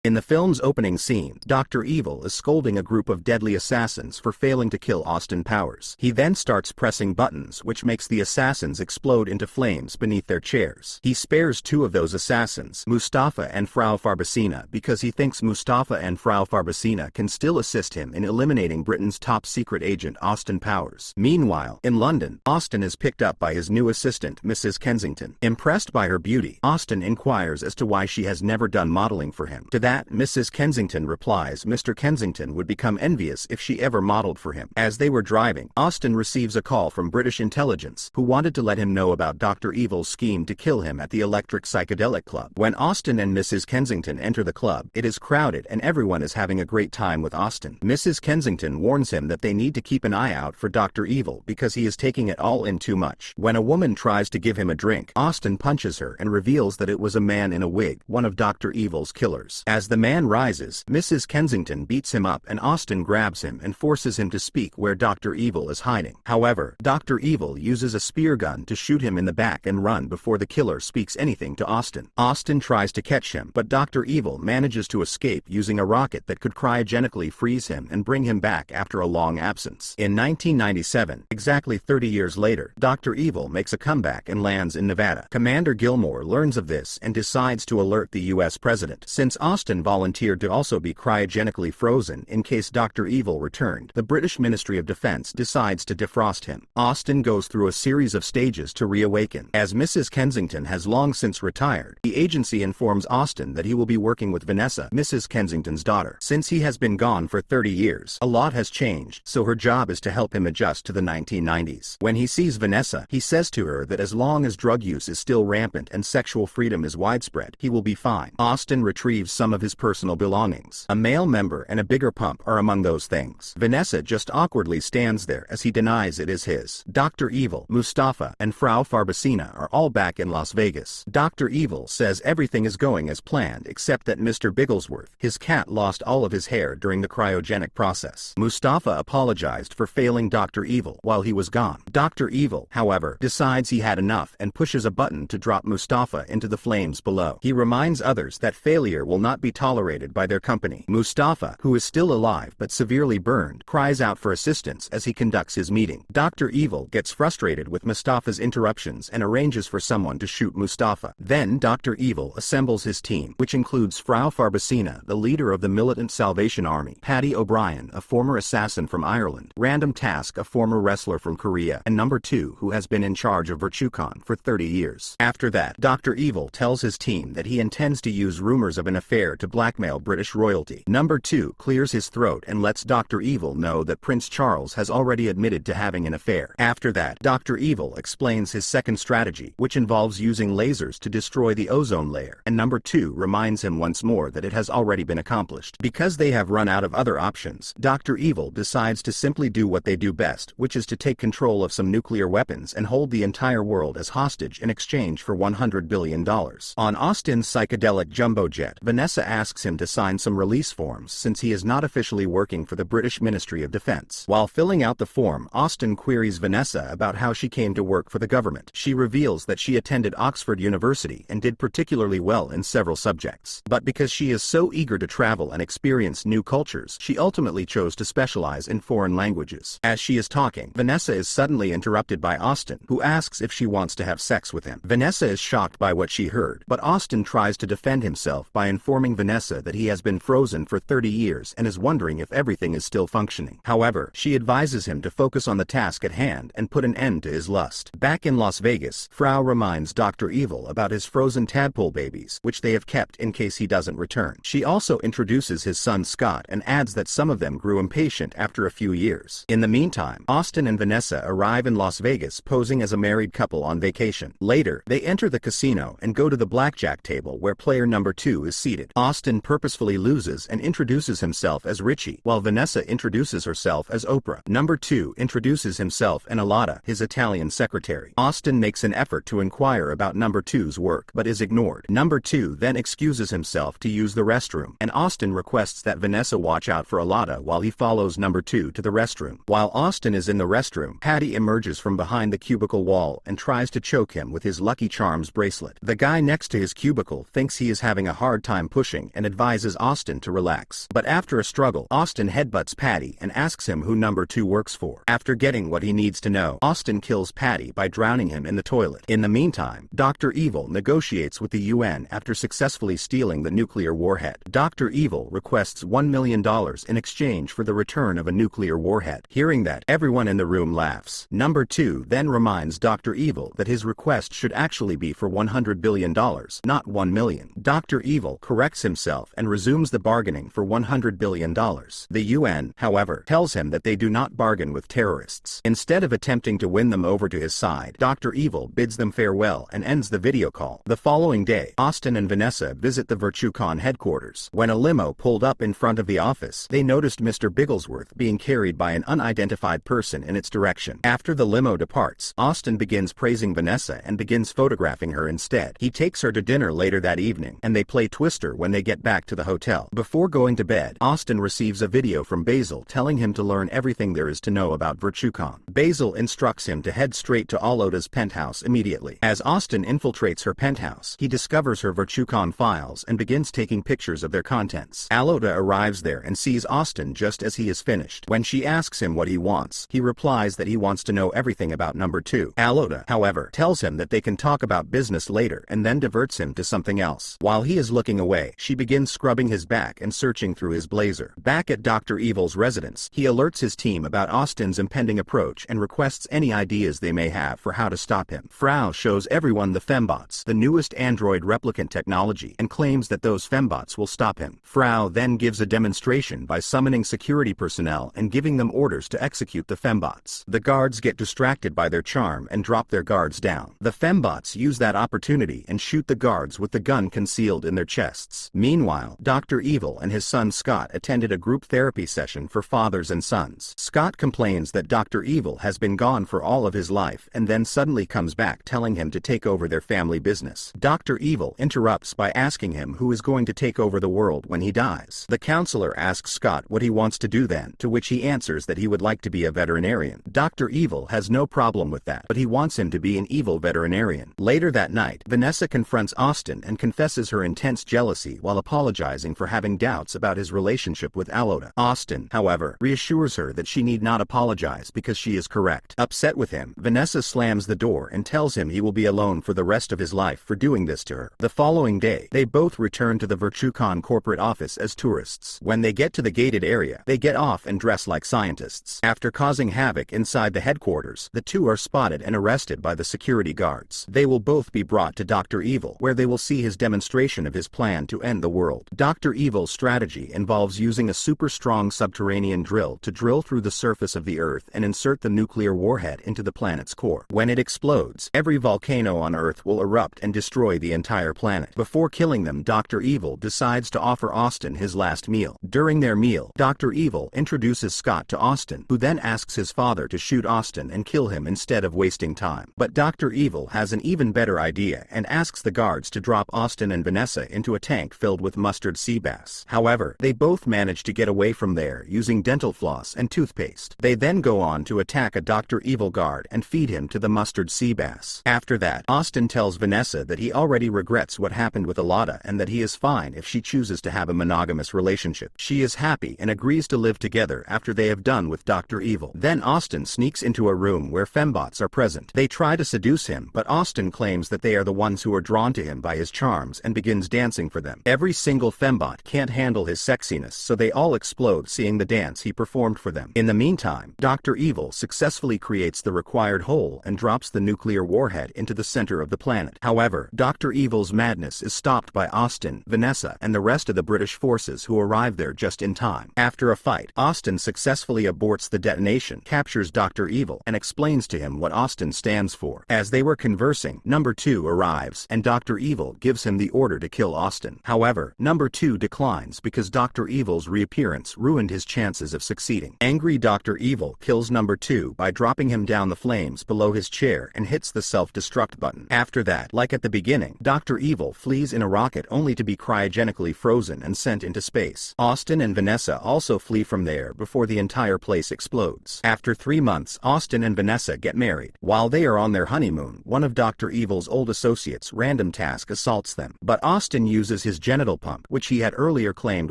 In the film's opening scene, Dr. Evil is scolding a group of deadly assassins for failing to kill Austin Powers. He then starts pressing buttons which makes the assassins explode into flames beneath their chairs. He spares two of those assassins, Mustafa and Frau Farbacina, because he thinks Mustafa and Frau Farbacina can still assist him in eliminating Britain's top secret agent Austin Powers. Meanwhile, in London, Austin is picked up by his new assistant, Mrs. Kensington. Impressed by her beauty, Austin inquires as to why she has never done modeling for him. To that, Mrs. Kensington replies Mr. Kensington would become envious if she ever modeled for him. As they were driving, Austin receives a call from British intelligence, who wanted to let him know about Dr. Evil's scheme to kill him at the Electric Psychedelic Club. When Austin and Mrs. Kensington enter the club, it is crowded and everyone is having a great time with Austin. Mrs. Kensington warns him that they need to keep an eye out for Dr. Evil because he is taking it all in too much. When a woman tries to give him a drink, Austin punches her and reveals that it was a man in a wig, one of Dr. Evil's killers. As the man rises, Mrs. Kensington beats him up and Austin grabs him and forces him to speak where Dr. Evil is hiding. However, Dr. Evil uses a spear gun to shoot him in the back and run before the killer speaks anything to Austin. Austin tries to catch him, but Dr. Evil manages to escape using a rocket that could cryogenically freeze him and bring him back after a long absence. In 1997, exactly 30 years later, Dr. Evil makes a comeback and lands in Nevada. Commander Gilmore learns of this and decides to alert the U.S. president. Since Austin volunteered to also be cryogenically frozen in case Dr. Evil returned, the British Ministry of Defense decides to defrost him. Austin goes through a series of stages to reawaken. As Mrs. Kensington has long since retired, the agency informs Austin that he will be working with Vanessa, Mrs. Kensington's daughter. Since he has been gone for 30 years, a lot has changed, so her job is to help him adjust to the 1990s. When he sees Vanessa, he says to her that as long as drug use is still rampant and sexual freedom is widespread, he will be fine. Austin retrieves some of his personal belongings. A male member and a bigger pump are among those things. Vanessa just awkwardly stands there as he denies it is his. Dr. Evil, Mustafa, and Frau Farbacina are all back in Las Vegas. Dr. Evil says everything is going as planned except that Mr. Bigglesworth, his cat, lost all of his hair during the cryogenic process. Mustafa apologized for failing Dr. Evil while he was gone. Dr. Evil, however, decides he had enough and pushes a button to drop Mustafa into the flames below. He reminds others that failure will not be tolerated by their company. Mustafa, who is still alive but severely burned, cries out for assistance as he conducts his meeting. Dr. Evil gets frustrated with Mustafa's interruptions and arranges for someone to shoot Mustafa. Then Dr. Evil assembles his team, which includes Frau Farbacina, the leader of the Militant Salvation Army, Paddy O'Brien, a former assassin from Ireland, Random Task, a former wrestler from Korea, and Number 2, who has been in charge of Virtuecon for 30 years. After that, Dr. Evil tells his team that he intends to use rumors of an affair to blackmail British royalty. Number 2 clears his throat and lets Dr. Evil know that Prince Charles has already admitted to having an affair. After that, Dr. Evil explains his second strategy, which involves using lasers to destroy the ozone layer, and Number 2 reminds him once more that it has already been accomplished. Because they have run out of other options, Dr. Evil decides to simply do what they do best, which is to take control of some nuclear weapons and hold the entire world as hostage in exchange for $100 billion. On Austin's psychedelic jumbo jet, Vanessa asks him to sign some release forms since he is not officially working for the British Ministry of Defense. While filling out the form, Austin queries Vanessa about how she came to work for the government. She reveals that she attended Oxford University and did particularly well in several subjects. But because she is so eager to travel and experience new cultures, she ultimately chose to specialize in foreign languages. As she is talking, Vanessa is suddenly interrupted by Austin, who asks if she wants to have sex with him. Vanessa is shocked by what she heard, but Austin tries to defend himself by informing Vanessa that he has been frozen for 30 years and is wondering if everything is still functioning. However, she advises him to focus on the task at hand and put an end to his lust. Back in Las Vegas, Frau reminds Dr. Evil about his frozen tadpole babies, which they have kept in case he doesn't return. She also introduces his son Scott and adds that some of them grew impatient after a few years. In the meantime, Austin and Vanessa arrive in Las Vegas posing as a married couple on vacation. Later, they enter the casino and go to the blackjack table where player number 2 is seated. Austin purposefully loses and introduces himself as Richie, while Vanessa introduces herself as Oprah. Number 2 introduces himself and Alada, his Italian secretary. Austin makes an effort to inquire about Number 2's work but is ignored. Number 2 then excuses himself to use the restroom, and Austin requests that Vanessa watch out for Alada while he follows Number 2 to the restroom. While Austin is in the restroom, Paddy emerges from behind the cubicle wall and tries to choke him with his Lucky Charms bracelet. The guy next to his cubicle thinks he is having a hard time pushing pushing and advises Austin to relax. But after a struggle, Austin headbutts Patty and asks him who number 2 works for. After getting what he needs to know, Austin kills Patty by drowning him in the toilet. In the meantime, Dr. Evil negotiates with the UN after successfully stealing the nuclear warhead. Dr. Evil requests $1 million in exchange for the return of a nuclear warhead. Hearing that, everyone in the room laughs. Number 2 then reminds Dr. Evil that his request should actually be for $100 billion, not $1 million. Dr. Evil corrects himself and resumes the bargaining for $100 billion. The UN, however, tells him that they do not bargain with terrorists. Instead of attempting to win them over to his side, Dr. Evil bids them farewell and ends the video call. The following day, Austin and Vanessa visit the Virtuecon headquarters. When a limo pulled up in front of the office, they noticed Mr. Bigglesworth being carried by an unidentified person in its direction. After the limo departs, Austin begins praising Vanessa and begins photographing her instead. He takes her to dinner later that evening, and they play Twister when they get back to the hotel. Before going to bed, Austin receives a video from Basil telling him to learn everything there is to know about Virtuecon. Basil instructs him to head straight to Aloda's penthouse immediately. As Austin infiltrates her penthouse, he discovers her Virtuecon files and begins taking pictures of their contents. Aloda arrives there and sees Austin just as he is finished. When she asks him what he wants, he replies that he wants to know everything about number 2. Aloda, however, tells him that they can talk about business later and then diverts him to something else. While he is looking away, she begins scrubbing his back and searching through his blazer. Back at Dr. Evil's residence, he alerts his team about Austin's impending approach and requests any ideas they may have for how to stop him. Frau shows everyone the fembots, the newest android replicant technology, and claims that those fembots will stop him. Frau then gives a demonstration by summoning security personnel and giving them orders to execute the fembots. The guards get distracted by their charm and drop their guards down. The fembots use that opportunity and shoot the guards with the gun concealed in their chests. Meanwhile, Dr. Evil and his son Scott attended a group therapy session for fathers and sons. Scott complains that Dr. Evil has been gone for all of his life and then suddenly comes back telling him to take over their family business. Dr. Evil interrupts by asking him who is going to take over the world when he dies. The counselor asks Scott what he wants to do then, to which he answers that he would like to be a veterinarian. Dr. Evil has no problem with that, but he wants him to be an evil veterinarian. Later that night, Vanessa confronts Austin and confesses her intense jealousy while apologizing for having doubts about his relationship with Aloda. Austin, however, reassures her that she need not apologize because she is correct. Upset with him, Vanessa slams the door and tells him he will be alone for the rest of his life for doing this to her. The following day, they both return to the Virtuecon corporate office as tourists. When they get to the gated area, they get off and dress like scientists. After causing havoc inside the headquarters, the two are spotted and arrested by the security guards. They will both be brought to Dr. Evil, where they will see his demonstration of his plan to end the world. Dr. Evil's strategy involves using a super strong subterranean drill to drill through the surface of the Earth and insert the nuclear warhead into the planet's core. When it explodes, every volcano on Earth will erupt and destroy the entire planet. Before killing them, Dr. Evil decides to offer Austin his last meal. During their meal, Dr. Evil introduces Scott to Austin, who then asks his father to shoot Austin and kill him instead of wasting time. But Dr. Evil has an even better idea and asks the guards to drop Austin and Vanessa into a tank filled with mustard sea bass. However, they both manage to get away from there using dental floss and toothpaste. They then go on to attack a Dr. Evil guard and feed him to the mustard sea bass. After that, Austin tells Vanessa that he already regrets what happened with Aloda and that he is fine if she chooses to have a monogamous relationship. She is happy and agrees to live together after they have done with Dr. Evil. Then Austin sneaks into a room where fembots are present. They try to seduce him, but Austin claims that they are the ones who are drawn to him by his charms and begins dancing for them. Every single fembot can't handle his sexiness, so they all explode seeing the dance he performed for them. In the meantime, Dr. Evil successfully creates the required hole and drops the nuclear warhead into the center of the planet. However, Dr. Evil's madness is stopped by Austin, Vanessa, and the rest of the British forces who arrive there just in time. After a fight, Austin successfully aborts the detonation, captures Dr. Evil, and explains to him what Austin stands for. As they were conversing, number 2 arrives, and Dr. Evil gives him the order to kill Austin. However, number 2 declines because Dr. Evil's reappearance ruined his chances of succeeding. Angry Dr. Evil kills number 2 by dropping him down the flames below his chair and hits the self-destruct button. After that, like at the beginning, Dr. Evil flees in a rocket only to be cryogenically frozen and sent into space. Austin and Vanessa also flee from there before the entire place explodes. After 3 months, Austin and Vanessa get married. While they are on their honeymoon, one of Dr. Evil's old associates, Random Task, assaults them. But Austin uses his genital pump, which he had earlier claimed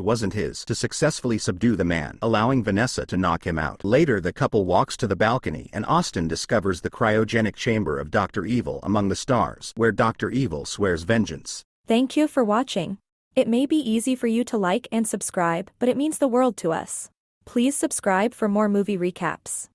wasn't his, to successfully subdue the man, allowing Vanessa to knock him out. Later, the couple walks to the balcony and Austin discovers the cryogenic chamber of Dr. Evil among the stars, where Dr. Evil swears vengeance. Thank you for watching. It may be easy for you to like and subscribe, but it means the world to us. Please subscribe for more movie recaps.